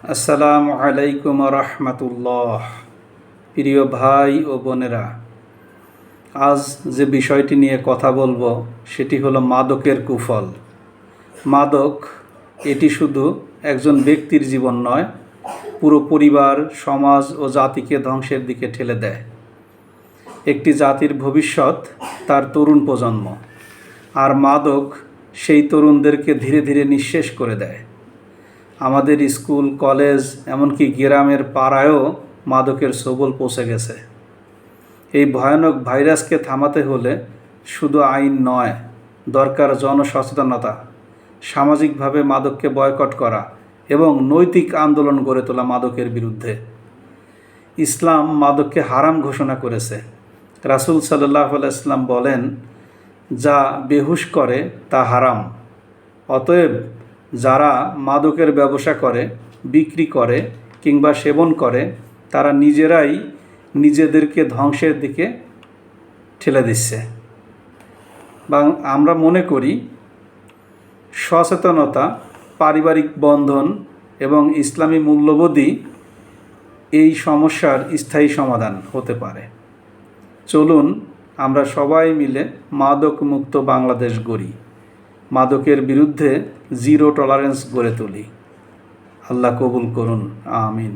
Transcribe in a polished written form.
আসসালামু আলাইকুম রহমতুল্লাহ। প্রিয় ভাই ও বোনেরা, আজ যে বিষয়টি নিয়ে কথা বলবো সেটি হলো মাদকের কুফল। মাদক এটি শুধু একজন ব্যক্তির জীবন নয়, পুরো পরিবার, সমাজ ও জাতিকে ধ্বংসের দিকে ঠেলে দেয়। একটি জাতির ভবিষ্যৎ তার তরুণ প্রজন্ম, আর মাদক সেই তরুণদেরকে ধীরে ধীরে নিঃশেষ করে দেয়। আমাদের স্কুল, কলেজ, এমনকি গ্রামের পাড়ায়ও মাদকের ছোবল পৌঁছে গেছে। এই ভয়ানক ভাইরাসকে থামাতে হলে শুধু আইন নয়, দরকার জনসচেতনতা, সামাজিকভাবে মাদককে বয়কট করা এবং নৈতিক আন্দোলন গড়ে তোলা মাদকের বিরুদ্ধে। ইসলাম মাদককে হারাম ঘোষণা করেছে। রাসূল সাল্লাল্লাহু আলাইহি ওয়াসাল্লাম বলেন, যা বেহুশ করে তা হারাম। অতএব যারা মাদকের ব্যবসা করে, বিক্রি করে কিংবা সেবন করে, তারা নিজেরাই নিজেদেরকে ধ্বংসের দিকে ঠেলে দিচ্ছে। বা আমরা মনে করি সচেতনতা, পারিবারিক বন্ধন এবং ইসলামী মূল্যবোধই এই সমস্যার স্থায়ী সমাধান হতে পারে। চলুন আমরা সবাই মিলে মাদক মুক্ত বাংলাদেশ গড়ি, মাদকের বিরুদ্ধে জিরো টলারেন্স গড়ে তুলি। আল্লাহ কবুল করুন, আমিন।